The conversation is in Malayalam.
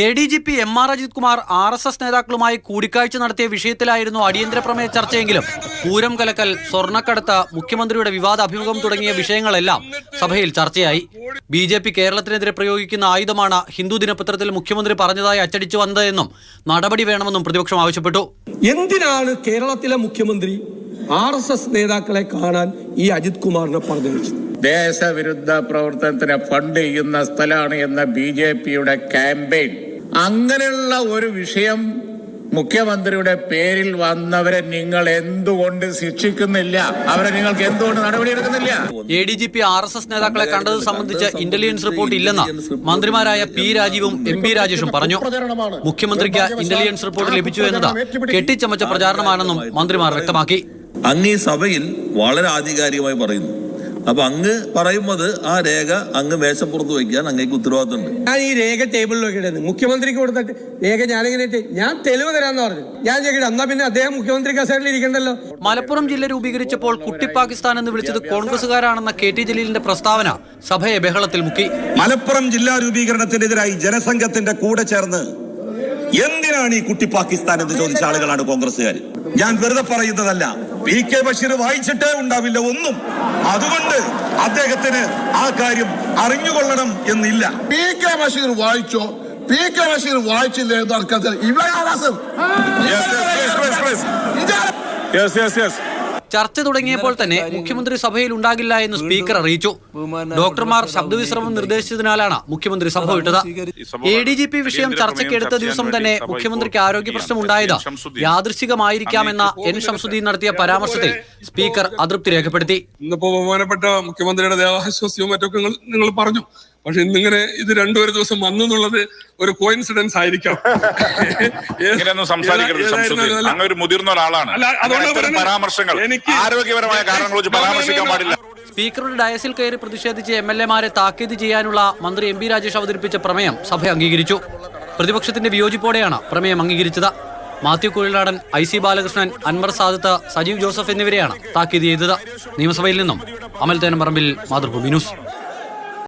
ADGP MR Ajith Kumar RSS നേതാക്കളുമായി കൂടിക്കാഴ്ച നടത്തിയ വിഷയത്തിലായിരുന്നു അടിയന്തര പ്രമേയ ചർച്ചയെങ്കിലും പൂരം കലക്കൽ, സ്വർണ്ണക്കടത്ത്, മുഖ്യമന്ത്രിയുടെ വിവാദ അഭിമുഖം തുടങ്ങിയ വിഷയങ്ങളെല്ലാം സഭയിൽ ചർച്ചയായി. BJP കേരളത്തിനെതിരെ പ്രയോഗിക്കുന്ന ആയുധമാണ് ഹിന്ദു ദിനപത്രത്തിൽ മുഖ്യമന്ത്രി പറഞ്ഞതായി അച്ചടിച്ചു വന്നതെന്നും നടപടി വേണമെന്നും പ്രതിപക്ഷം ആവശ്യപ്പെട്ടു. എന്തിനാണ് കേരളത്തിലെ മുഖ്യമന്ത്രി RSS നേതാക്കളെ കാണാൻ ഈ അജിത് കുമാറിനെ പറഞ്ഞു? ദേശവിരുദ്ധ പ്രവർത്തനത്തിന് ഫണ്ട് ചെയ്യുന്ന സ്ഥലമാണ് എന്ന BJPയുടെ ക്യാമ്പയിൻ. അങ്ങനെയുള്ള ഒരു വിഷയം മുഖ്യമന്ത്രിയുടെ പേരിൽ വന്നവരെ നിങ്ങൾ എന്തുകൊണ്ട് ശിക്ഷിക്കുന്നില്ല? അവരെ നിങ്ങൾക്ക് എന്തുകൊണ്ട് നടപടിയെടുക്കുന്നില്ല? ADGP RSS നേതാക്കളെ കണ്ടത് സംബന്ധിച്ച് ഇന്റലിജൻസ് റിപ്പോർട്ട് ഇല്ലെന്ന് മന്ത്രിമാരായ P രാജീവും MP രാജേഷും പറഞ്ഞു. മുഖ്യമന്ത്രിക്ക് ഇന്റലിജൻസ് റിപ്പോർട്ട് ലഭിച്ചു എന്നത് കെട്ടിച്ചമച്ച പ്രചാരണമാണെന്നും മന്ത്രിമാർ വ്യക്തമാക്കി. അങ്ങ് ഈ സഭയിൽ വളരെ ആധികാരികമായി പറയുന്നു. അപ്പൊ അങ്ങ് പറയുന്നത് ആ രേഖ അങ്ങ് മേശപ്പുറത്ത് വയ്ക്കാൻ അങ്ങേക്ക് ഉത്തരവാദിത്തമുണ്ട്. ഞാൻ ഈ രേഖ ടേബിളിൽ വെക്കണേ, മുഖ്യമന്ത്രിക്ക് കൊടുത്തിട്ട് രേഖ ഞാനിങ്ങനെ ഞാൻ തെളിവ് തരാന്ന് പറഞ്ഞു. ഞാൻ ചോദിക്കട്ടെ, എന്നാ പിന്നെ അദ്ദേഹം മുഖ്യമന്ത്രി കസേരയിൽ ഇരിക്കണ്ടല്ലോ. മലപ്പുറം ജില്ല രൂപീകരിച്ചപ്പോൾ കുട്ടി പാകിസ്ഥാൻ എന്ന് വിളിച്ചത് കോൺഗ്രസുകാരാണെന്ന KT ജലീലിന്റെ പ്രസ്താവന സഭയെ ബഹളത്തിൽ മുക്കി. മലപ്പുറം ജില്ലാ രൂപീകരണത്തിനെതിരായി ജനസംഘത്തിന്റെ കൂടെ ചേർന്ന് എന്തിനാണ് ഈ കുട്ടി പാകിസ്ഥാൻ എന്ന് ചോദിച്ച ആളുകളാണ് കോൺഗ്രസുകാർ. ഞാൻ വെറുതെ പറയുന്നതല്ല. PK ബഷീർ വായിച്ചിട്ടേ ഉണ്ടാവില്ല ഒന്നും. അതുകൊണ്ട് അദ്ദേഹത്തിന് ആ കാര്യം അറിഞ്ഞുകൊള്ളണം എന്നില്ല. PK ബഷീർ വായിച്ചോ, PK ബഷീർ വായിച്ചില്ലേ? ചർച്ച തുടങ്ങിയപ്പോൾ തന്നെ മുഖ്യമന്ത്രി സഭയിൽ ഉണ്ടാകില്ല എന്ന് സ്പീക്കർ അറിയിച്ചു. ഡോക്ടർമാർ ശബ്ദവിശ്രമം നിർദ്ദേശിച്ചതിനാലാണ് മുഖ്യമന്ത്രി സഭ വിട്ടത്. ADGP വിഷയം ചർച്ചയ്ക്കെടുത്ത ദിവസം തന്നെ മുഖ്യമന്ത്രിക്ക് ആരോഗ്യ പ്രശ്നം ഉണ്ടായത് യാദൃശ്ചികമായിരിക്കാമെന്ന N ശംസുദ്ദീൻ നടത്തിയ പരാമർശത്തിൽ സ്പീക്കർ അതൃപ്തി രേഖപ്പെടുത്തി. ഇന്നിപ്പോ ബഹുമാനപ്പെട്ട മുഖ്യമന്ത്രിയുടെ ദേഹാശ്വാസ്യവും മറ്റൊക്കെ നിങ്ങൾ പറഞ്ഞു. പക്ഷെ ഇന്നിങ്ങനെ ഇത് രണ്ടുപേരും ദിവസം വന്നു എന്നുള്ളത് ഒരു കോയിൻസിഡൻസ് ആയിരിക്കാം. മുതിർന്ന ഒരാളാണ്. ആരോഗ്യപരമായ കാരണങ്ങൾ പരാമർശിക്കാൻ പാടില്ല. സ്പീക്കറുടെ ഡയസിൽ കയറി പ്രതിഷേധിച്ച് MLA-മാരെ താക്കീത് ചെയ്യാനുള്ള മന്ത്രി MP രാജേഷ് അവതരിപ്പിച്ച പ്രമേയം സഭ അംഗീകരിച്ചു. പ്രതിപക്ഷത്തിന്റെ വിയോജിപ്പോടെയാണ് പ്രമേയം അംഗീകരിച്ചത്. മാത്യു കുഴൽനാടൻ, IC ബാലകൃഷ്ണൻ, അൻവർ സാദത്ത്, സജീവ് ജോസഫ് എന്നിവരെയാണ് താക്കീത് ചെയ്തത്. നിയമസഭയിൽ നിന്നും അമൽ തേനമ്പറമ്പിൽ, മാതൃഭൂമി ന്യൂസ്.